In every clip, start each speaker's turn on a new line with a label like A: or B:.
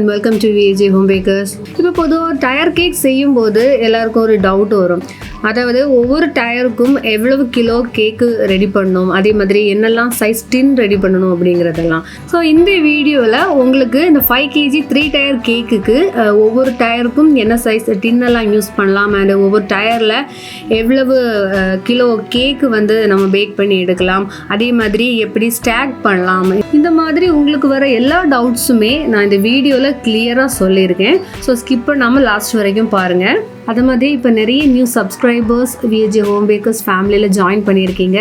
A: and welcome to VAJ Home Bakers. இப்போ பொதுவாக tyre cake செய்யும்போது எல்லாருக்கும் ஒரு டவுட் வரும். அதாவது ஒவ்வொரு டயருக்கும் எவ்வளவு கிலோ கேக்கு ரெடி பண்ணணும், அதே மாதிரி என்னெல்லாம் சைஸ் டின் ரெடி பண்ணணும் அப்படிங்கிறதெல்லாம். ஸோ இந்த வீடியோவில் உங்களுக்கு இந்த 5kg 3Tier கேக்குக்கு ஒவ்வொரு டயருக்கும் என்ன சைஸ் டின்னெல்லாம் யூஸ் பண்ணலாம், அண்ட் ஒவ்வொரு டயரில் எவ்வளவு கிலோ கேக்கு வந்து நம்ம பேக் பண்ணி எடுக்கலாம், அதே மாதிரி எப்படி ஸ்டாக் பண்ணலாம், இந்த மாதிரி உங்களுக்கு வர எல்லா டவுட்ஸுமே நான் இந்த வீடியோவில் கிளியராக சொல்லியிருக்கேன். ஸோ ஸ்கிப் பண்ணாமல் லாஸ்ட் வரைக்கும் பாருங்கள். அது மாதிரி இப்போ நிறைய new subscribers VAJ home packers ஃபேமிலியில் ஜாயின் பண்ணியிருக்கீங்க.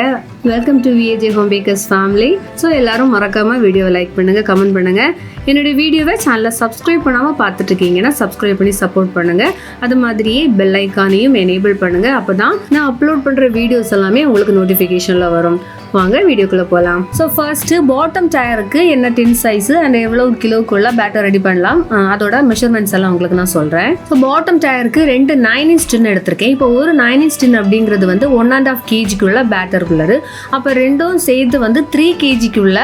A: Welcome to VAJ home packers family. So எல்லோரும் மறக்காமல் வீடியோவை லைக் பண்ணுங்கள், கமெண்ட் பண்ணுங்கள். என்னுடைய வீடியோவை சேனலில் சப்ஸ்கிரைப் பண்ணாமல் பார்த்துட்ருக்கீங்கன்னா சப்ஸ்கிரைப் பண்ணி சப்போர்ட் பண்ணுங்கள். அது மாதிரியே பெல் ஐக்கானையும் எனேபிள் பண்ணுங்கள். அப்போ தான் நான் அப்லோட் பண்ணுற வீடியோஸ் எல்லாமே உங்களுக்கு நோட்டிஃபிகேஷனில் வரும். வாங்க வீடியோக்குள்ளே போகலாம். ஸோ ஃபர்ஸ்ட்டு பாட்டம் டயருக்கு என்ன டின் சைஸு அண்ட் எவ்வளோ கிலோக்குள்ளே பேட்டர் ரெடி பண்ணலாம், அதோட மெஷர்மெண்ட்ஸ் எல்லாம் உங்களுக்கு நான் சொல்கிறேன். ஸோ பாட்டம் டயருக்கு 2 9" டின் எடுத்திருக்கேன். இப்போ ஒரு 9" டின் அப்படிங்கிறது வந்து 1.5 kgக்குள்ள பேட்டருக்குள்ளது. அப்போ ரெண்டும் சேர்த்து வந்து 3 kgக்குள்ள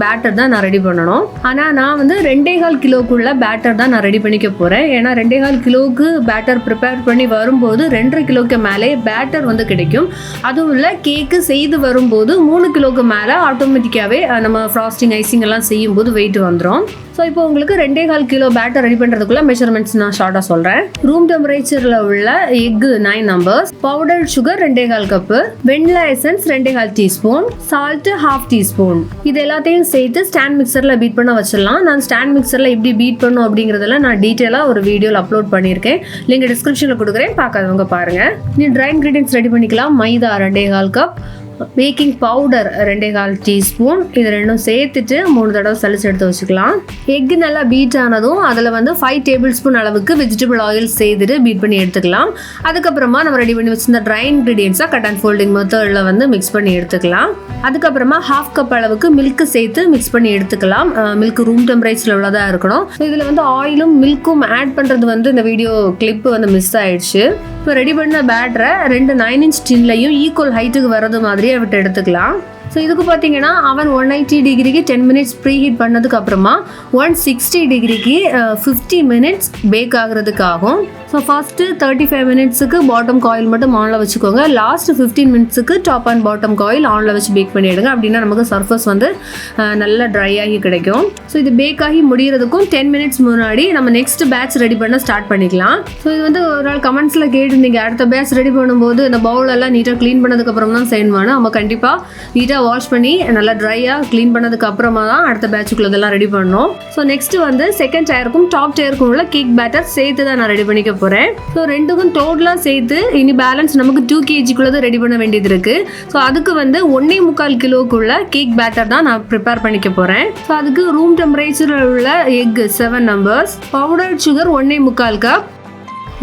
A: பேட்டர் தான் நான் ரெடி பண்ணணும். ஆனால் நான் வந்து 2.25 கிலோக்குள்ள பேட்டர் தான் நான் ரெடி பண்ணிக்க போகிறேன். ஏன்னா 2.25 கிலோவுக்கு பேட்டர் ப்ரிப்பேர் பண்ணி வரும்போது 2.5 கிலோக்கு மேலே பேட்டர் வந்து கிடைக்கும். அதுவும் இல்லை, கேக்கு செய்து வரும்போது 3 கிலோக்கு மேலே ஆட்டோமேட்டிக்காகவே நம்ம ஃப்ராஸ்டிங் ஐசிங் எல்லாம் செய்யும்போது வெயிட் வந்துடும். ஸோ இப்போ உங்களுக்கு 2.25 கிலோ பேட்டர் ரெடி பண்ணுறதுக்குள்ள மெஷர்மெண்ட்ஸ் நான் ஷார்ட்டாக சொல்கிறேன். ரூம் டெம்பரேச்சரில் உள்ள egg 9 numbers, powder sugar 2.25 cup, vanilla essence 2.25 teaspoon, salt 1/2 teaspoon. இது எல்லாத்தையும் சேர்த்து ஸ்டாண்ட் மிக்சரில் பீட் பண்ண வச்சிடலாம். நான் ஸ்டாண்ட் மிக்சரில் எப்படி பீட் பண்ணும் அப்படிங்கிறதெல்லாம் நான் டீட்டெயிலாக ஒரு வீடியோவில் அப்லோட் பண்ணியிருக்கேன். லிங்க் டிஸ்கிரிப்ஷனில் கொடுக்குறேன், பார்க்காதவங்க பாருங்கள். நீ ட்ரை இன்க்ரீடியன்ஸ் ரெடி பண்ணிக்கலாம். மைதா 2.25 கப், பேக்கிங் பவுடர் 2.25 டீஸ்பூன். இது ரெண்டும் சேர்த்துட்டு 3 தடவை சளிச்சு எடுத்து வச்சுக்கலாம். எக்கு நல்லா பீட் ஆனதும் அதில் வந்து 5 டேபிள் ஸ்பூன் அளவுக்கு வெஜிடபிள் ஆயில் சேர்த்துட்டு பீட் பண்ணி எடுத்துக்கலாம். அதுக்கப்புறமா நம்ம ரெடி பண்ணி வச்சிருந்த ட்ரை இன்க்ரீடியன்ஸாக கட் அண்ட் ஃபோல்டிங் மெத்தடில் வந்து மிக்ஸ் பண்ணி எடுத்துக்கலாம். அதுக்கப்புறமா 1/2 கப் அளவுக்கு மில்க் சேர்த்து மிக்ஸ் பண்ணி எடுத்துக்கலாம். மில்க் ரூம் டெம்பரேச்சரில் உள்ளதாக இருக்கணும். இதில் வந்து ஆயிலும் மில்க்கும் ஆட் பண்ணுறது வந்து இந்த வீடியோ கிளிப்பு வந்து மிஸ் ஆயிடுச்சு. இப்போ ரெடி பண்ண பேட்டரை 2 9" டின்லையும் ஈக்குவல் ஹைட்டுக்கு வரது மாதிரியே விட்டு எடுத்துக்கலாம். ஸோ இதுக்கு பார்த்தீங்கன்னா அவன் 180 டிகிரிக்கு 10 மினிட்ஸ் ப்ரீ ஹீட் பண்ணதுக்கு அப்புறமா 160 டிகிரிக்கு 50 மினிட்ஸ் பேக் ஆகுறதுக்கு ஆகும். ஸோ ஃபர்ஸ்ட்டு 35 மினிட்ஸுக்கு பாட்டம் காயில் மட்டும் ஆனில் வச்சுக்கோங்க. லாஸ்ட் 15 மினிட்ஸுக்கு டாப் அண்ட் பாட்டம் காயில் ஆனில் வச்சு பேக் பண்ணிவிடுங்க. அப்படின்னா நமக்கு சர்ஃபஸ் வந்து நல்லா ட்ரை ஆகி கிடைக்கும். ஸோ இது பேக் ஆகி முடிகிறதுக்கும் 10 மினிட்ஸ் முன்னாடி நம்ம நெக்ஸ்ட் பேட்ச் ரெடி பண்ண ஸ்டார்ட் பண்ணிக்கலாம். ஸோ இது வந்து ஒரு நாள் கமெண்ட்ஸில் கேட்டுருந்தீங்க, அடுத்த பேட்ச் ரெடி பண்ணும்போது இந்த பவுலெல்லாம் நீட்டாக க்ளீன் பண்ணதுக்கப்புறம் தான் செய்யணும். நம்ம கண்டிப்பாக நீட்டாக வாஷ் பண்ணி நல்லா ட்ரையாக க்ளீன் பண்ணதுக்கு அப்புறமா தான் அடுத்த பேட்சுக்குள்ளதெல்லாம் ரெடி பண்ணணும். ஸோ நெக்ஸ்ட் வந்து செகண்ட் டயருக்கும் டாப் டயருக்கும் உள்ள கேக் பேட்டர் சேர்த்து தான் நான் ரெடி பண்ணிக்க போகிறேன். ஸோ ரெண்டுக்கும் டோட்டலாக சேர்த்து இனி பேலன்ஸ் நமக்கு 2 kgக்குள்ளது ரெடி பண்ண வேண்டியது இருக்குது. ஸோ அதுக்கு வந்து 1.25 கிலோக்குள்ள கேக் பேட்டர் தான் நான் ப்ரிப்பேர் பண்ணிக்க போகிறேன். ஸோ அதுக்கு ரூம் டெம்பரேச்சரில் உள்ள egg 7 numbers, powder sugar 1.25 cup,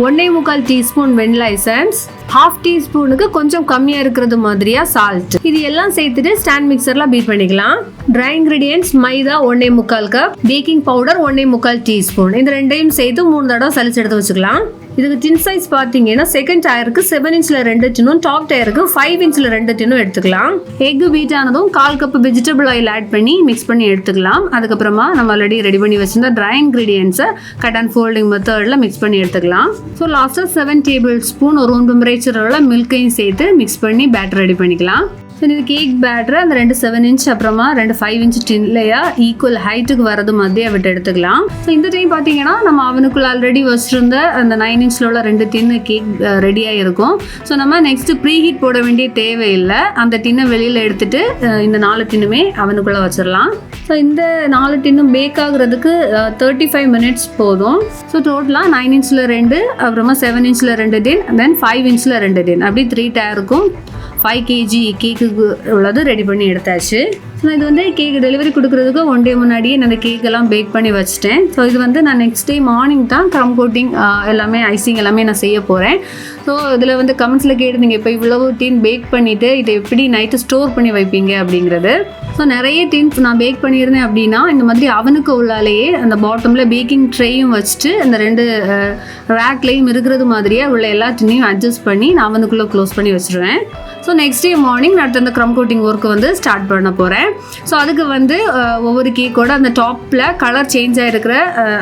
A: 1.25 teaspoon vanilla essence, 1/2 டீஸ்பூனுக்கு கொஞ்சம் கம்மியாக இருக்கிறது மாதிரியா சால்ட், இது எல்லாம் சேர்த்துட்டு ஸ்டாண்ட் மிக்சரில் பீட் பண்ணிக்கலாம். ட்ரை இன்க்ரீடியன்ஸ் மைதா 1.25 கப், பேக்கிங் பவுடர் 1.25 டீஸ்பூன். இந்த ரெண்டையும் சேர்த்து 3 தடவை சளிச்சு எடுத்து வச்சுக்கலாம். இதுக்கு டின் சைஸ் பார்த்தீங்கன்னா செகண்ட் டயருக்கு 7" 2 டின்னும், டாப் டயருக்கு 5" 2 டின்னும் எடுத்துக்கலாம். எக்கு பீட் ஆனதும் 1/4 கப் வெஜிடபிள் ஆயில் ஆட் பண்ணி மிக்ஸ் பண்ணி எடுத்துக்கலாம். அதுக்கப்புறமா நம்ம ஆல்ரெடி ரெடி பண்ணி வச்சிருந்த ட்ரை இன்க்ரீடியன்ஸை கட் அண்ட் ஃபோல்டிங் மெத்தடில் மிக்ஸ் பண்ணி எடுத்துக்கலாம். ஸோ லாஸ்ட்டாக 7 டேபிள் ஸ்பூன் ரூம் டெம்பரேச்சரோட மில்கையும் சேர்த்து மிக்ஸ் பண்ணி பேட்டர் ரெடி பண்ணிக்கலாம். ஸோ இது கேக் பேட்டரை அந்த 2 7" அப்புறமா 2 5" டின்லையா ஈக்குவல் ஹைட்டுக்கு வரது மாதிரியே விட்டு எடுத்துக்கலாம். ஸோ இந்த டைம் பார்த்தீங்கன்னா நம்ம அவனுக்குள்ள ஆல்ரெடி வச்சுருந்த அந்த 9" உள்ள 2 டின்னு கேக் ரெடியாக இருக்கும். ஸோ நம்ம நெக்ஸ்ட்டு ப்ரீ ஹீட் போட வேண்டிய தேவையில்லை. அந்த டின்னை வெளியில் எடுத்துகிட்டு இந்த 4 டின்னுமே அவனுக்குள்ளே வச்சிடலாம். ஸோ இந்த 4 டின்னும் பேக் ஆகுறதுக்கு 35 மினிட்ஸ் போதும். ஸோ டோட்டலாக 9" 2, அப்புறமா 7" 2 டின், தென் 5" 2 டின், அப்படி 3 டயருக்கும் 5 kg கேக்குக்கு உள்ளது ரெடி பண்ணி எடுத்தாச்சு. ஸோ இது வந்து கேக் டெலிவரி கொடுக்குறதுக்கு 1 டே முன்னாடியே நான் அந்த கேக்கெல்லாம் பேக் பண்ணி வச்சுட்டேன். ஸோ இது வந்து நான் நெக்ஸ்ட் டே மார்னிங் தான் க்ரம் கோட்டிங் எல்லாமே ஐசிங் எல்லாமே நான் செய்ய போகிறேன். ஸோ இதில் வந்து கமெண்ட்ஸில் கேட்டுருந்தீங்க, இப்போ இவ்வளவு டீன் பேக் பண்ணிவிட்டு இதை எப்படி நைட்டு ஸ்டோர் பண்ணி வைப்பீங்க அப்படிங்கிறது. ஸோ நிறைய டீன்ஸ் நான் பேக் பண்ணியிருந்தேன் அப்படின்னா இந்த மாதிரி அவனுக்கு உள்ளாலேயே அந்த பாட்டமில் பேக்கிங் ட்ரேயும் வச்சுட்டு அந்த 2 ரேக்லேயும் இருக்கிறது மாதிரியே உள்ள எல்லா டின்னையும் அட்ஜஸ்ட் பண்ணி நான் அவனுக்குள்ளே க்ளோஸ் பண்ணி வச்சுருவேன். ஸோ நெக்ஸ்ட் டே மார்னிங் நான் அடுத்த அந்த க்ரம் கோட்டிங் ஒர்க்கு வந்து ஸ்டார்ட் பண்ண போகிறேன். ஸோ அதுக்கு வந்து ஒவ்வொரு கேக்கோட அந்த டாப்பில் கலர் சேஞ்ச் ஆகிருக்கிற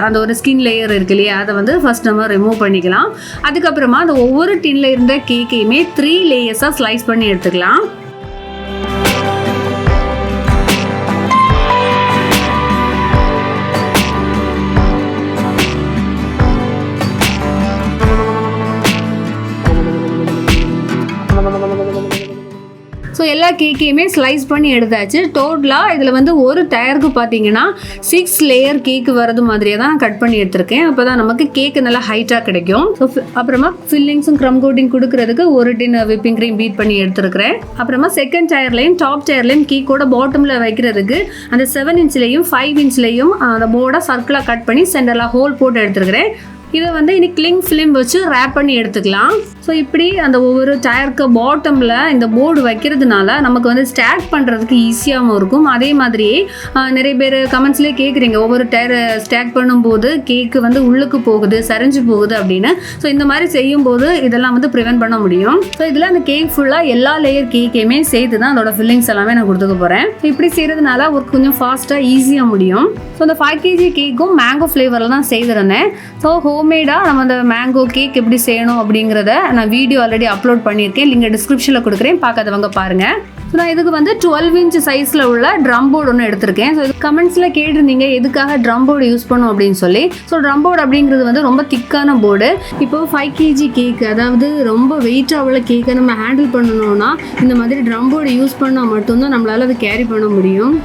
A: அந்த ஒரு ஸ்கின் லேயர் இருக்கு இல்லையா, அதை வந்து ஃபர்ஸ்ட் நம்ம ரிமூவ் பண்ணிக்கலாம். அதுக்கப்புறமா அந்த ஒவ்வொரு டின்ல இருந்த கேக்கையுமே 3 லேயர்ஸாக ஸ்லைஸ் பண்ணி எடுத்துக்கலாம். ஸோ எல்லா கேக்கையுமே ஸ்லைஸ் பண்ணி எடுத்தாச்சு. டோட்டலாக இதில் வந்து ஒரு டயருக்கு பார்த்தீங்கன்னா 6 லேயர் கேக்கு வரது மாதிரியே தான் நான் கட் பண்ணி எடுத்திருக்கேன். அப்போ தான் நமக்கு கேக்கு நல்லா ஹைட்டாக கிடைக்கும். ஸோ அப்புறமா ஃபில்லிங்ஸும் க்ரம் கோட்டிங் கொடுக்கறதுக்கு ஒரு டின் விப்பிங் க்ரீம் பீட் பண்ணி எடுத்துருக்கிறேன். அப்புறமா செகண்ட் டயர்லையும் டாப் டயர்லையும் கேக்கோட பாட்டமில் வைக்கிறதுக்கு அந்த 7 இன்ச்லையும் 5 இன்ச்லையும் அந்த போர்டை சர்க்கிளாக கட் பண்ணி சென்டரில் ஹோல் போட்டு எடுத்துருக்கிறேன். இதை வந்து இனி கிளிங் ஃபிலிம் வச்சு ரேப் பண்ணி எடுத்துக்கலாம். ஸோ இப்படி அந்த ஒவ்வொரு டயருக்கு பாட்டமில் இந்த போர்டு வைக்கிறதுனால நமக்கு வந்து ஸ்டாக் பண்ணுறதுக்கு ஈஸியாகவும் இருக்கும். அதே மாதிரியே நிறைய பேர் கமெண்ட்ஸ்லேயே கேட்குறீங்க, ஒவ்வொரு டயர் ஸ்டாக் பண்ணும்போது கேக்கு வந்து உள்ளுக்கு போகுது, சரிஞ்சு போகுது அப்படின்னு. ஸோ இந்த மாதிரி செய்யும்போது இதெல்லாம் வந்து ப்ரிவென்ட் பண்ண முடியும். ஸோ இதில் அந்த கேக் ஃபுல்லாக எல்லா லேயர் கேக்கையுமே சேர்த்து தான் அதோட ஃபில்லிங்ஸ் எல்லாமே நான் கொடுத்துக்க போகிறேன். இப்படி செய்கிறதுனால ஒர்க் கொஞ்சம் ஃபாஸ்ட்டாக ஈஸியாக முடியும். ஸோ இந்த 5 kg கேக்கும் மேங்கோ ஃப்ளேவரில் தான் செய்திருந்தேன். ஸோ ஹோம்மேடாக நம்ம அந்த மேங்கோ கேக் எப்படி செய்யணும் அப்படிங்கிறத நான் வீடியோ ஆல்ரெடி அப்லோட் பண்ணியிருக்கேன். லிங்க் டிஸ்கிரிப்ஷனில் கொடுக்குறேன், பார்க்காதவங்க பாருங்கள். ஸோ நான் இதுக்கு வந்து 12 inch சைஸில் உள்ள ட்ரம் போர்டு ஒன்று எடுத்திருக்கேன். ஸோ இது கமெண்ட்ஸில் கேட்டிருந்தீங்க எதுக்காக ட்ரம் போர்டு யூஸ் பண்ணும் அப்படின்னு சொல்லி. ஸோ ட்ரம் போர்டு அப்படிங்கிறது வந்து ரொம்ப திக்கான போர்டு. இப்போ 5 kg கேக்கு, அதாவது ரொம்ப வெயிட்டாக உள்ள கேக்கை நம்ம ஹேண்டில் பண்ணணும்னா இந்த மாதிரி ட்ரம் போர்டு யூஸ் பண்ணால் மட்டும்தான் நம்மளால் அதை கேரி பண்ண முடியும்.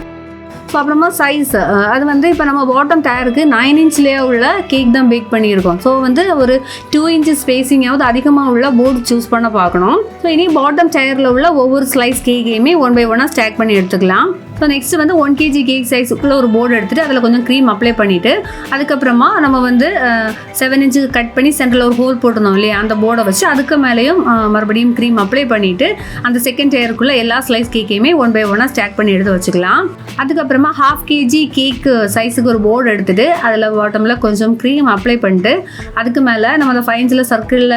A: ஸோ அப்புறமா சைஸ், அது வந்து இப்போ நம்ம பாட்டம் டயருக்கு 9 inchலேயே உள்ள கேக் தான் பேக் பண்ணியிருக்கோம். ஸோ வந்து ஒரு 2 inch ஸ்பேஸிங்காவது அதிகமாக உள்ள போர்டு சூஸ் பண்ண பார்க்கணும். ஸோ இனி பாட்டம் டயரில் உள்ள ஒவ்வொரு ஸ்லைஸ் கேக்கையுமே 1 by 1 ஸ்டாக் பண்ணி எடுத்துக்கலாம். ஸோ நெக்ஸ்ட் வந்து 1 kg கேக் சைஸுக்குள்ளே ஒரு போர்டு எடுத்துகிட்டு அதில் கொஞ்சம் க்ரீம் அப்ளை பண்ணிவிட்டு அதுக்கப்புறமா நம்ம வந்து 7 inch கட் பண்ணி சென்டரில் ஒரு ஹோல் போட்டிருந்தோம் இல்லையா, அந்த போர்டை வச்சு அதுக்கு மேலேயும் மறுபடியும் க்ரீம் அப்ளை பண்ணிவிட்டு அந்த செகண்ட் டயருக்குள்ளே எல்லா ஸ்லைஸ் கேக்கையுமே 1 by 1 ஸ்டாக் பண்ணி எடுத்து வச்சுக்கலாம். அதுக்கப்புறமா 1/2 kg கேக்கு சைஸுக்கு ஒரு போர்டு எடுத்துகிட்டு அதில் பாட்டமில் கொஞ்சம் க்ரீம் அப்ளை பண்ணிட்டு அதுக்கு மேலே நம்ம அந்த 5 inch சர்க்கிளில்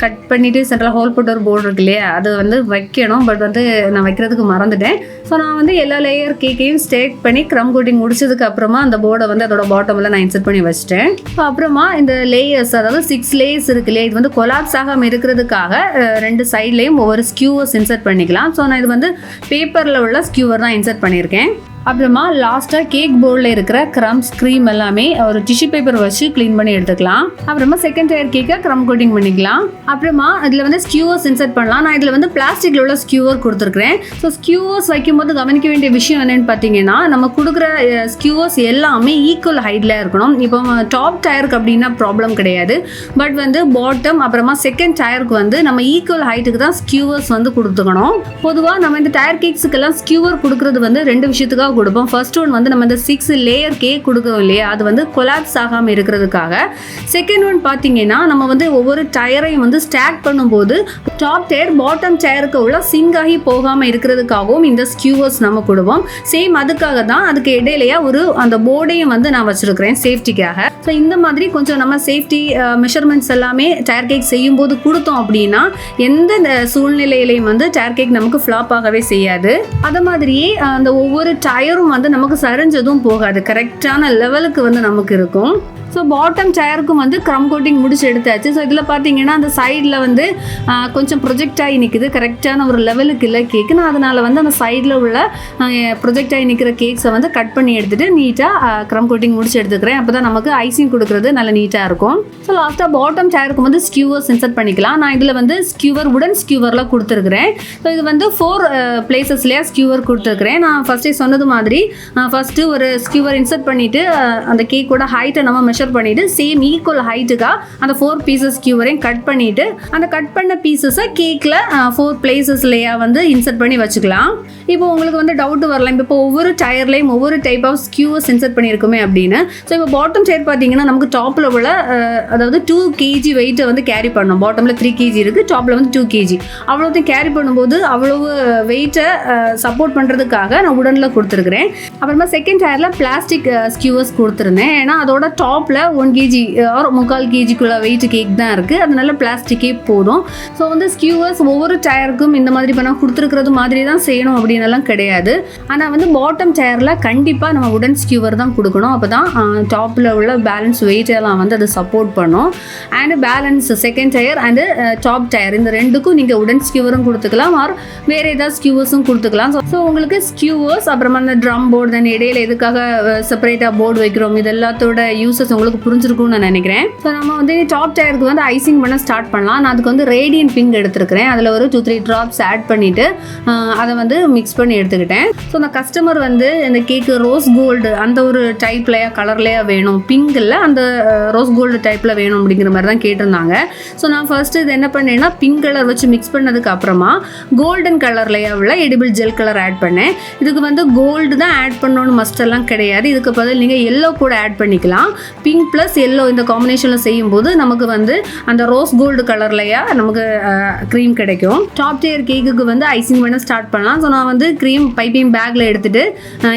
A: கட் பண்ணிவிட்டு சென்டரில் ஹோல் போட்ட ஒரு போர்டு இருக்கு இல்லையா, அது வந்து வைக்கணும். பட் வந்து நான் வைக்கிறதுக்கு மறந்துட்டேன். ஸோ நான் வந்து எல்லா லேயர் கேக்கையும் ஸ்டேக் பண்ணி க்ரம் கோட்டிங் முடிச்சதுக்கு அப்புறமா அந்த போர்டை வந்து அதோட பாட்டமில் நான் இன்சர்ட் பண்ணி வச்சுட்டேன். அப்புறமா இந்த லேயர்ஸ், அதாவது 6 லேயர்ஸ் இருக்கு இல்லையா, இது வந்து கொலாப்ஸ் ஆகாமல் இருக்கிறதுக்காக 2 சைட்லேயும் ஒவ்வொரு ஸ்கியூவர்ஸ் இன்சர்ட் பண்ணிக்கலாம். ஸோ நான் இது வந்து பேப்பரில் உள்ள ஸ்கியூவர் தான் இன்சர்ட் பண்ணியிருக்கேன். அப்புறமா லாஸ்ட்டாக கேக் போர்டில் இருக்கிற க்ரம்ஸ் க்ரீம் எல்லாமே ஒரு டிஷ்யூ பேப்பர் வச்சு க்ளீன் பண்ணி எடுத்துக்கலாம். அப்புறமா செகண்ட் டயர் கேக்கை க்ரம் கோட்டிங் பண்ணிக்கலாம். அப்புறமா இதில் வந்து ஸ்கியூவர்ஸ் இன்சர்ட் பண்ணலாம். நான் இதில் வந்து பிளாஸ்டிக்கில் உள்ள ஸ்கியூவர் கொடுத்துருக்குறேன். ஸோ ஸ்கியூவர்ஸ் வைக்கும்போது கவனிக்க வேண்டிய விஷயம் என்னென்னு பார்த்தீங்கன்னா, நம்ம கொடுக்குற ஸ்கியூவர்ஸ் எல்லாமே ஈக்குவல் ஹைட்டில் இருக்கணும். இப்போ டாப் டயருக்கு அப்படின்னா ப்ராப்ளம் கிடையாது. பட் வந்து பாட்டம் அப்புறமா செகண்ட் டயருக்கு வந்து நம்ம ஈக்குவல் ஹைட்டுக்கு தான் ஸ்கியூவர்ஸ் வந்து கொடுத்துக்கணும். பொதுவாக நம்ம இந்த டயர் கேக்ஸுக்கெல்லாம் ஸ்கியூவர் கொடுக்குறது வந்து 2 விஷயத்துக்காக கொடுப்போம். ஃபர்ஸ்ட் ஒன் வந்து நம்ம இந்த 6 லேயர் கேக் கொடுக்குறோம் இல்லையா, அது வந்து கொலாப்ஸ் ஆகாமல் இருக்கிறதுக்காக. செகண்ட் ஒன் பார்த்தீங்கன்னா, நம்ம வந்து ஒவ்வொரு டயரையும் வந்து ஸ்டாக் பண்ணும்போது டாப் டயர் பாட்டம் டயருக்கு உள்ள சிங்க் ஆகி போகாமல் இருக்கிறதுக்காகவும் இந்த ஸ்கியூவர்ஸ் நம்ம கொடுப்போம். சேம் அதுக்காக தான் அதுக்கு இடையிலையா ஒரு அந்த போர்டையும் வந்து நான் வச்சிருக்கிறேன் சேஃப்டிக்காக. ஸோ இந்த மாதிரி கொஞ்சம் நம்ம சேஃப்டி மெஷர்மெண்ட்ஸ் எல்லாமே டயர் கேக் செய்யும் போது கொடுத்தோம் அப்படின்னா எந்த சூழ்நிலையிலையும் வந்து டயர் கேக் நமக்கு ஃப்ளாப் ஆகவே செய்யாது. அது மாதிரியே அந்த ஒவ்வொரு டயரும் வந்து நமக்கு சரிஞ்சதும் போகாது, கரெக்டான லெவலுக்கு வந்து நமக்கு இருக்கும். ஸோ பாட்டம் டயருக்கும் வந்து க்ரம் கோட்டிங் முடிச்சு எடுத்தாச்சு. ஸோ இதில் பார்த்தீங்கன்னா அந்த சைடில் வந்து கொஞ்சம் ப்ரொஜெக்ட் ஆகி நிற்குது, கரெக்டான ஒரு லெவலுக்கு இல்லை கேக்கு. நான் அதனால் வந்து அந்த சைடில் உள்ள ப்ரொஜெக்ட் ஆகி நிற்கிற கேக்ஸை வந்து கட் பண்ணி எடுத்துகிட்டு நீட்டாக க்ரம் கோட்டிங் முடிச்சு எடுத்துக்கிறேன். அப்போ தான் நமக்கு ஐசிங் கொடுக்குறது நல்ல நீட்டாக இருக்கும். ஸோ லாஸ்ட்டாக பாட்டம் டயருக்கு வந்து ஸ்கியூவர்ஸ் இன்சர்ட் பண்ணிக்கலாம். நான் இதில் வந்து ஸ்கியூவர் உடன் ஸ்கியூவரில் கொடுத்துருக்குறேன். ஸோ இது வந்து 4 பிளேசஸ்லேயே ஸ்கியூவர் கொடுத்துருக்குறேன். நான் ஃபஸ்ட்டே சொன்னது மாதிரி ஃபஸ்ட்டு ஒரு ஸ்கியூவர் இன்சர்ட் பண்ணிவிட்டு அந்த கேக்கோட ஹைட்டை நம்ம மெஷர் பண்ணிட்டு சேம் ஈக்குவல் ஹைட்டுக்கா அந்த 4 பீசஸ் ஸ்கியூவரையும் கட் பண்ணிட்டு அந்த கட் பண்ண பீசஸை கேக்கில் 4 பிளேசஸ்லையா வந்து இன்சர்ட் பண்ணி வச்சுக்கலாம். இப்போ உங்களுக்கு வந்து டவுட் வரலாம், இப்போ ஒவ்வொரு டயர்லையும் ஒவ்வொரு டைப் ஆஃப் ஸ்கியூவர்ஸ் இன்சர்ட் பண்ணியிருக்குமே அப்படின்னு. ஸோ இப்போ பாட்டம் டயர் பார்த்தீங்கன்னா நமக்கு டாப்பில் உள்ள அதாவது 2 kg வெயிட்டை வந்து கேரி பண்ணணும். பாட்டமில் 3 kg இருக்குது, டாப்பில் வந்து 2 kg. அவ்வளோத்தையும் கேரி பண்ணும்போது அவ்வளவு வெயிட்டை சப்போர்ட் பண்ணுறதுக்காக நான் உடனில் கொடுத்துருக்குறேன். அப்புறமா செகண்ட் டயரில் பிளாஸ்டிக் ஸ்கியூவர்ஸ் கொடுத்துருந்தேன். ஏன்னா அதோட டாப்பில் டாப்பில் 1 kg ஆர் 3/4 kgக்குள்ள வெயிட் கேக் தான் இருக்குது. அதனால பிளாஸ்டிக்கே போதும். ஸோ வந்து ஸ்கியூவர்ஸ் ஒவ்வொரு டயருக்கும் இந்த மாதிரி பண்ணால் கொடுத்துருக்கிறது மாதிரி தான் செய்யணும் அப்படின்னலாம் கிடையாது. ஆனால் வந்து பாட்டம் டயரில் கண்டிப்பாக நம்ம உடன் ஸ்கியூவர் தான் கொடுக்கணும். அப்போ தான் டாப்பில் உள்ள பேலன்ஸ் வெயிட் எல்லாம் வந்து அதை சப்போர்ட் பண்ணும். And balance second tier and top tier இந்த ரெண்டுக்கும் நீங்கள் உடன் ஸ்கியூவரும் கொடுத்துக்கலாம் ஆர் வேறு ஏதாவது ஸ்கியூவர்ஸும் கொடுத்துக்கலாம். ஸோ உங்களுக்கு ஸ்கியூவர்ஸ் அப்புறமா அந்த ட்ரம் போர்டு தென் இடையில எதுக்காக செப்பரேட்டாக போர்டு வைக்கிறோம் இது எல்லாத்தோட யூசஸ் உங்களுக்கு புரிஞ்சிருக்கும்னு நான் நினைக்கிறேன். ஸோ நம்ம வந்து டாப் டயருக்கு வந்து ஐசிங் பண்ண ஸ்டார்ட் பண்ணலாம். நான் அதுக்கு வந்து ரேடியன் பிங்க் எடுத்துருக்கிறேன். அதில் ஒரு 2-3 ட்ராப்ஸ் ஆட் பண்ணிவிட்டு அதை வந்து மிக்ஸ் பண்ணி எடுத்துக்கிட்டேன். ஸோ அந்த கஸ்டமர் வந்து இந்த கேக்கு ரோஸ் கோல்டு அந்த ஒரு டைப்லையா கலர்லையா வேணும், பிங்க் இல்லை அந்த ரோஸ் கோல்டு டைப்பில் வேணும் அப்படிங்கிற மாதிரி தான் கேட்டிருந்தாங்க. ஸோ நான் ஃபர்ஸ்ட் இது என்ன பண்ணேன்னா பிங்க் கலர் வச்சு மிக்ஸ் பண்ணதுக்கு அப்புறமா கோல்டன் கலர்லையா உள்ள எடிபிள் ஜெல் கலர் ஆட் பண்ணேன். இதுக்கு வந்து கோல்டு தான் ஆட் பண்ணணும்னு மஸ்ட் எல்லாம் கிடையாது. இதுக்கு பதில் நீங்கள் எல்லோ கூட ஆட் பண்ணிக்கலாம். பிங்க் ப்ளஸ் எல்லோ இந்த காம்பினேஷனில் செய்யும்போது நமக்கு வந்து அந்த ரோஸ் கோல்டு கலர்லையா நமக்கு க்ரீம் கிடைக்கும். டாப் டயர் கேக்குக்கு வந்து ஐசிங் பண்ண ஸ்டார்ட் பண்ணலாம். ஸோ நான் வந்து க்ரீம் பைப்பிங் பேக்கில் எடுத்துகிட்டு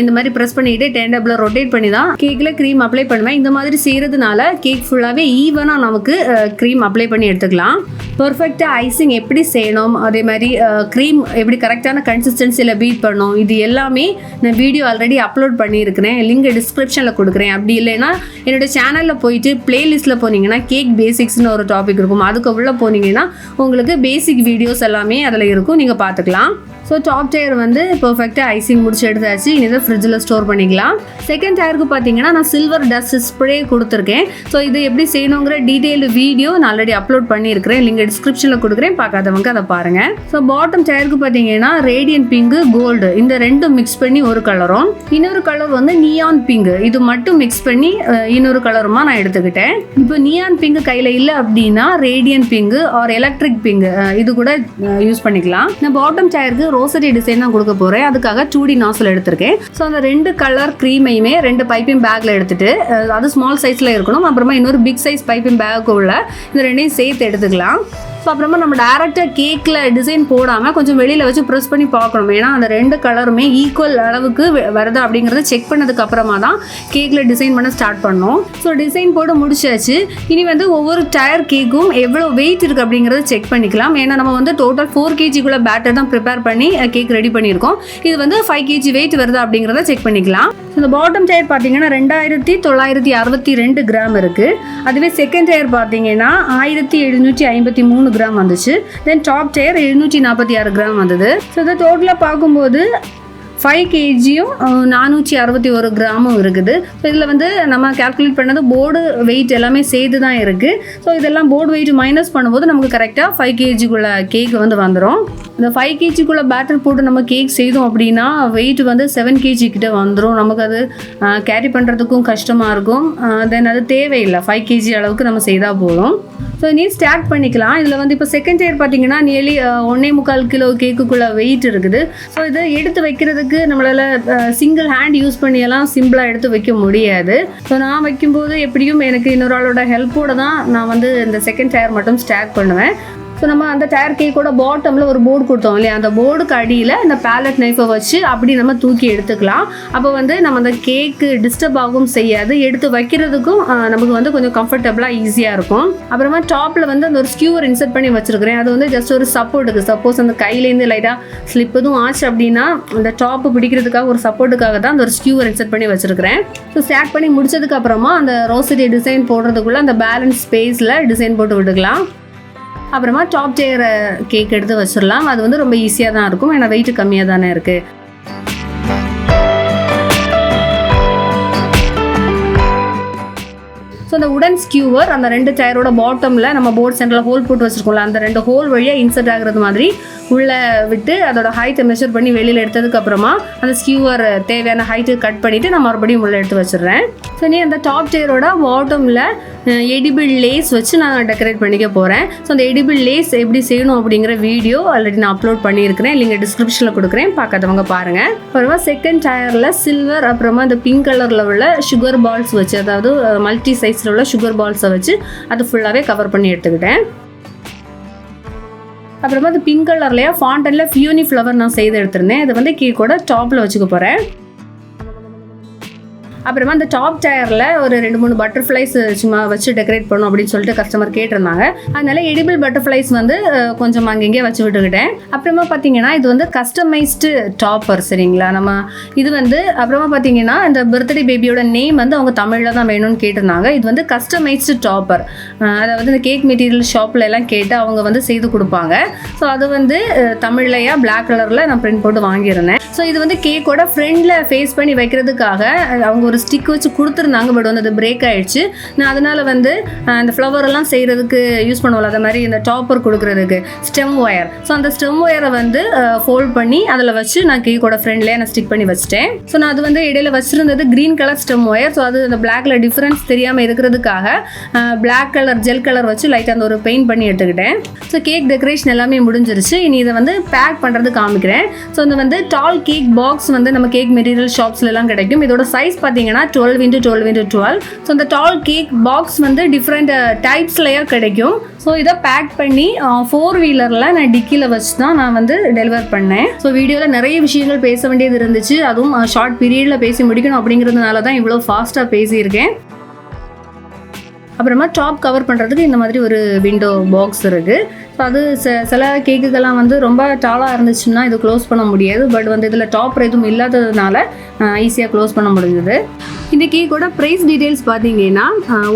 A: இந்த மாதிரி ப்ரெஸ் பண்ணிக்கிட்டு டேண்டபிள் ரொட்டேட் பண்ணி தான் கேக்கில் க்ரீம் அப்ளை பண்ணுவேன். இந்த மாதிரி செய்கிறதுனால கேக் ஃபுல்லாகவே ஈவனாக நமக்கு க்ரீம் அப்ளை பண்ணி எடுத்துக்கலாம். பர்ஃபெக்டாக ஐசிங் எப்படி செய்யணும், அதே மாதிரி க்ரீம் எப்படி கரெக்டான கன்சிஸ்டன்சியில் பீட் பண்ணணும், இது எல்லாமே நான் வீடியோ ஆல்ரெடி அப்லோட் பண்ணியிருக்கிறேன். லிங்க் டிஸ்கிரிப்ஷனில் கொடுக்குறேன். அப்படி இல்லைன்னா என்னோடய சேனலில் போயிட்டு பிளேலிஸ்ட்டில் போனீங்கன்னா கேக் பேசிக்ஸ்னு ஒரு டாபிக் இருக்கும். அதுக்கு உள்ளே போனீங்கன்னா உங்களுக்கு பேசிக் வீடியோஸ் எல்லாமே அதில் இருக்கும், நீங்கள் பார்த்துக்கலாம். ஸோ டாப் டயர் வந்து பர்ஃபெக்டாக ஐசிங் முடிச்சு எடுத்தாச்சு. இனி தான் ஃப்ரிட்ஜில் ஸ்டோர் பண்ணிக்கலாம். செகண்ட் டயருக்கு பார்த்தீங்கன்னா நான் சில்வர் டஸ்ட் ஸ்ப்ரே கொடுத்துருக்கேன். ஸோ இது எப்படி செய்யணுங்கிற டீட்டெயில்டு வீடியோ நான் ஆல்ரெடி அப்லோட் பண்ணியிருக்கிறேன். லிங்க் டிஸ்கிரிப்ஷனில் கொடுக்குறேன், பார்க்காதவங்க அதை பாருங்கள். ஸோ பாட்டம் டயருக்கு பார்த்தீங்கன்னா ரேடியன் பிங்கு கோல்டு இந்த ரெண்டும் மிக்ஸ் பண்ணி ஒரு கலரும், இன்னொரு கலர் வந்து நியான் பிங்கு இது மட்டும் மிக்ஸ் பண்ணி இன்னொரு கலருமா நான் எடுத்துக்கிட்டேன். இப்போ நியான் பிங்கு கையில் இல்லை அப்படின்னா radiant pink or electric pink இது கூட யூஸ் பண்ணிக்கலாம். நான் பாட்டம் டயருக்கு ரோசரி டிசைன் தான் கொடுக்க போகிறேன். அதுக்காக 2D நாசல் எடுத்திருக்கேன். ஸோ அந்த 2 கலர் க்ரீமையுமே 2 பைப்பிங் பேக்கில் எடுத்துகிட்டு அது ஸ்மால் சைஸில் இருக்கணும். அப்புறமா இன்னொரு பிக் சைஸ் பைப்பிங் பேக் உள்ள இந்த ரெண்டையும் சேர்த்து எடுத்துக்கலாம். ஸோ அப்புறமா நம்ம டேரெக்டாக கேக்கில் டிசைன் போடாமல் கொஞ்சம் வெளியில் வச்சு ப்ரெஸ் பண்ணி பார்க்கணும். ஏன்னா அந்த 2 கலருமே ஈக்குவல் அளவுக்கு வருதா அப்படிங்கிறத செக் பண்ணதுக்கு அப்புறமா தான் கேக்கில் டிசைன் பண்ண ஸ்டார்ட் பண்ணோம். ஸோ டிசைன் போட்டு முடிச்சாச்சு. இனி வந்து ஒவ்வொரு டயர் கேக்கும் எவ்வளோ வெயிட் இருக்குது அப்படிங்கிறத செக் பண்ணிக்கலாம். ஏன்னா நம்ம வந்து டோட்டல் 4 kgக்குள்ள பேட்டர் தான் ப்ரிப்பேர் பண்ணி கேக் ரெடி பண்ணியிருக்கோம். இது வந்து 5 kg வெயிட் வருதா அப்படிங்கிறத செக் பண்ணிக்கலாம். இந்த பாட்டம் டயர் பார்த்தீங்கன்னா 2962 கிராம் இருக்குது. அதுவே செகண்ட் டயர் பார்த்தீங்கன்னா 1753 கிராம் வந்துச்சு. தென் டாப் டயர் 746 கிராம் வந்தது. ஸோ இதை டோட்டலாக பார்க்கும்போது 5 kgயும் 461 கிராமும் இருக்குது. ஸோ இதில் வந்து நம்ம கால்குலேட் பண்ணது போர்டு வெயிட் எல்லாமே சேர்த்து தான் இருக்குது. ஸோ இதெல்லாம் போர்டு வெயிட் மைனஸ் பண்ணும்போது நமக்கு கரெக்டாக 5 kgக்குள்ள கேக் வந்து வந்துடும். இந்த 5 kgக்குள்ள பேட்டர் போட்டு நம்ம கேக் செய்தோம் அப்படின்னா வெயிட் வந்து 7 kg கிட்ட வந்துடும். நமக்கு அது கேரி பண்ணுறதுக்கும் கஷ்டமாக இருக்கும். தென் அது தேவையில்லை, 5 kg அளவுக்கு நம்ம செய்தால் போதும். ஸோ நீ ஸ்டார்ட் பண்ணிக்கலாம். இதில் வந்து இப்போ செகண்ட் டயர் பார்த்தீங்கன்னா நியர்லி 1.25 கிலோ கேக்குக்குள்ளே வெயிட் இருக்குது. ஸோ இதை எடுத்து வைக்கிறதுக்கு நம்மளால் சிங்கிள் ஹேண்ட் யூஸ் பண்ணியெல்லாம் சிம்பிளாக எடுத்து வைக்க முடியாது. ஸோ நான் வைக்கும்போது எப்படியும் எனக்கு இன்னொரு ஆளோட ஹெல்ப்போடு தான் நான் வந்து இந்த செகண்ட் டயர் மட்டும் ஸ்டார்ட் பண்ணுவேன். ஸோ நம்ம அந்த டயர் கேக்கோட பாட்டமில் ஒரு போர்டு கொடுத்தோம் இல்லையா, அந்த போர்டுக்கு அடியில் இந்த பேலட் நைஃபை வச்சு அப்படி நம்ம தூக்கி எடுத்துக்கலாம். அப்போ வந்து நம்ம அந்த கேக்கு டிஸ்டர்ப் ஆகவும் செய்யாது, எடுத்து வைக்கிறதுக்கும் நமக்கு வந்து கொஞ்சம் கம்ஃபர்டபுளாக ஈஸியாக இருக்கும். அப்புறமா டாப்பில் வந்து அந்த ஒரு ஸ்கியூவர் இன்சர்ட் பண்ணி வச்சுருக்கிறேன். அது வந்து ஜஸ்ட் ஒரு சப்போர்ட்டுக்கு, சப்போஸ் அந்த கையிலேருந்து லைட்டாக ஸ்லிப் எதுவும் ஆச்சு அப்படின்னா அந்த டாப்பு பிடிக்கிறதுக்காக ஒரு சப்போர்ட்டுக்காக தான் அந்த ஒரு ஸ்கியூவர் இன்சர்ட் பண்ணி வச்சுருக்கிறேன். ஸோ ஸ்டார்ட் பண்ணி முடிச்சதுக்கப்புறமா அந்த ரோசரி டிசைன் போடுறதுக்குள்ளே அந்த பேலன்ஸ் ஸ்பேஸில் டிசைன் போட்டு விட்டுக்கலாம். அப்புறமா டாப் டயர் கேக் எடுத்து வச்சிடலாம். அது வந்து ரொம்ப ஈஸியாக தான் இருக்கும், ஏன்னா வெயிட் கம்மியாக தானே இருக்குது. ஸோ அந்த உடன் ஸ்கியூவர் அந்த 2 டயரோட பாட்டமில் நம்ம போர்ட் சென்டரில் ஹோல் போட்டு வச்சுருக்கோம்ல, அந்த 2 ஹோல் வழியாக இன்சர்ட் ஆகிறது மாதிரி உள்ளே விட்டு அதோட ஹைட்டை மெஷர் பண்ணி வெளியில் எடுத்ததுக்கப்புறமா அந்த ஸ்கியூவர் தேவையான ஹைட்டு கட் பண்ணிவிட்டு நான் மறுபடியும் உள்ளே எடுத்து வச்சிடுறேன். ஸோ நீ அந்த டாப் டயரோட பாட்டமில் எடிபிள் லேஸ் வச்சு நான் டெக்கரேட் பண்ணிக்க போகிறேன். ஸோ அந்த எடிபிள் லேஸ் எப்படி செய்யணும் அப்படிங்கிற வீடியோ ஆல்ரெடி நான் அப்லோட் பண்ணியிருக்கிறேன். லிங்க் டிஸ்கிரிப்ஷனில் கொடுக்குறேன், பார்க்காதவங்க பாருங்கள். அப்புறமா செகண்ட் டயரில் சில்வர் அப்புறமா இந்த பிங்க் கலரில் உள்ள சுகர் பால்ஸ் வச்சு, அதாவது மல்டி சைஸில் உள்ள சுகர் பால்ஸை வச்சு அது ஃபுல்லாகவே கவர் பண்ணி எடுத்துக்கிட்டேன். அப்புறமா அது பிங்க் கலர்லையா ஃபாண்டனில் ஃபியூனி ஃப்ளவர் நான் செய்து எடுத்திருந்தேன். இதை வந்து கேக்கோட டாப்பில் வச்சுக்க போகிறேன். அப்புறமா அந்த டாப் டயரில் ஒரு 2-3 பட்டர்ஃப்ளைஸ் சும்மா வச்சு டெக்கரேட் பண்ணணும் அப்படின்னு சொல்லிட்டு கஸ்டமர் கேட்டிருந்தாங்க. அதனால எடிபிள் பட்டர்ஃப்ளைஸ் வந்து கொஞ்சம் அங்கங்கே வச்சு விட்டுக்கிட்டேன். அப்புறமா பார்த்தீங்கன்னா இது வந்து கஸ்டமைஸ்டு டாப்பர் சரிங்களா. நம்ம இது வந்து அப்புறமா பார்த்தீங்கன்னா இந்த பர்த்டே பேபியோட நேம் வந்து அவங்க தமிழில் தான் வேணும்னு கேட்டிருந்தாங்க. இது வந்து கஸ்டமைஸ்டு டாப்பர், அதாவது இந்த கேக் மெட்டீரியல் ஷாப்பில் எல்லாம் கேட்டு அவங்க வந்து செய்து கொடுப்பாங்க. ஸோ அது வந்து தமிழ்லையா பிளாக் கலரில் நான் பிரிண்ட் போட்டு வாங்கியிருந்தேன். ஸோ இது வந்து கேக்கோட ஃப்ரெண்டில் ஃபேஸ் பண்ணி வைக்கிறதுக்காக அவங்க ஒரு ஸ்டிக் வச்சு கொடுத்துருந்தாங்க. பட் வந்து அது பிரேக் ஆகிடுச்சு. நான் அதனால் வந்து அந்த ஃப்ளவர் எல்லாம் செய்கிறதுக்கு யூஸ் பண்ணுவோம்ல, அது மாதிரி இந்த டாப்பர் கொடுக்குறதுக்கு ஸ்டெம் ஒயர். ஸோ அந்த ஸ்டெம் ஒயரை வந்து ஃபோல்ட் பண்ணி அதில் வச்சு நான் கேக்கோட ஃப்ரெண்ட்லேயே நான் ஸ்டிக் பண்ணி வச்சுட்டேன். ஸோ நான் அது வந்து இடையில வச்சுருந்தது green colour stem wire. So அது அந்த பிளாக்ல டிஃப்ரென்ஸ் தெரியாமல் இருக்கிறதுக்காக பிளாக் கலர் ஜெல் கலர் வச்சு லைட்டாக அந்த ஒரு பெயிண்ட் பண்ணி எடுத்துக்கிட்டேன். ஸோ கேக் டெக்கரேஷன் எல்லாமே முடிஞ்சிருச்சு. இனி இதை வந்து பேக் பண்ணுறது காமிக்கிறேன். ஸோ இந்த வந்து டால் கேக் பாக்ஸ் வந்து நம்ம கேக் மெட்டீரியல் ஷாப்ஸ்லாம் கிடைக்கும். இதோட சைஸ் பார்த்தீங்கன்னா 12x12x12. ஸோ இந்த டால் கேக் பாக்ஸ் வந்து டிஃப்ரெண்ட் டைப்ஸ்லையாக கிடைக்கும். ஸோ இதை பேக் பண்ணி 4 வீலரில் நான் டிக்கியில் வச்சு தான் நான் வந்து டெலிவர் பண்ணேன். ஸோ வீடியோவில் நிறைய விஷயங்கள் பேச வேண்டியது இருந்துச்சு. அதுவும் ஷார்ட் பீரியடில் பேசி முடிக்கணும் அப்படிங்கிறதுனால தான் இவ்வளோ ஃபாஸ்ட்டாக பேசியிருக்கேன். அப்புறமா டாப் கவர் பண்ணுறதுக்கு இந்த மாதிரி ஒரு விண்டோ பாக்ஸ் இருக்குது. ஸோ அது சில கேக்குக்கெல்லாம் வந்து ரொம்ப டாலாக இருந்துச்சுன்னா இது க்ளோஸ் பண்ண முடியாது. பட் வந்து இதில் டாப்பர் எதுவும் இல்லாததுனால ஈஸியாக க்ளோஸ் பண்ண முடிஞ்சது. இந்த கேக்கோட ப்ரைஸ் டீட்டெயில்ஸ் பார்த்தீங்கன்னா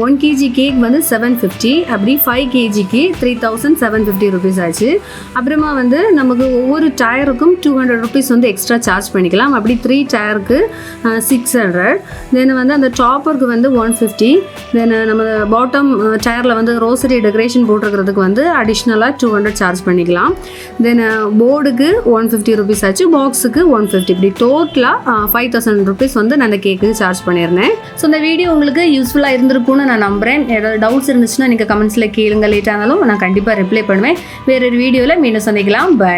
A: 1 kg கேக் வந்து 750, அப்படி 5 kgக்கு 3750 ருபீஸ் ஆச்சு. அப்புறமா வந்து நமக்கு ஒவ்வொரு டயருக்கும் 200 ருபீஸ் வந்து எக்ஸ்ட்ரா சார்ஜ் பண்ணிக்கலாம். அப்படி 3 டயருக்கு 600. தென் வந்து அந்த டாப்பருக்கு வந்து 150. தென் நம்ம பாட்டம் டயரில் வந்து ரோசரி டெக்கரேஷன் போட்டிருக்கிறதுக்கு வந்து அடிஷ்னலாக 200 சார்ஜ் பண்ணிக்கலாம். தென் போர்டுக்கு 150 ருபீஸ் ஆச்சு, பாக்ஸுக்கு 150. இப்படி டோட்டலாக 5000 ருபீஸ் வந்து நான் அந்த கேக்கு சார்ஜ் பண்ணியிருந்தேன். ஸோ இந்த வீடியோ உங்களுக்கு யூஸ்ஃபுல்லாக இருந்திருக்கும்னு நான் நம்புகிறேன். ஏதாவது டவுட்ஸ் இருந்துச்சுன்னா நீங்கள் கமெண்ட்ஸில் கேளுங்க. லேட்டாக இருந்தாலும் நான் கண்டிப்பாக ரிப்ளை பண்ணுவேன். வேறொரு வீடியோவில் மீண்டும் சந்திக்கலாம். பை.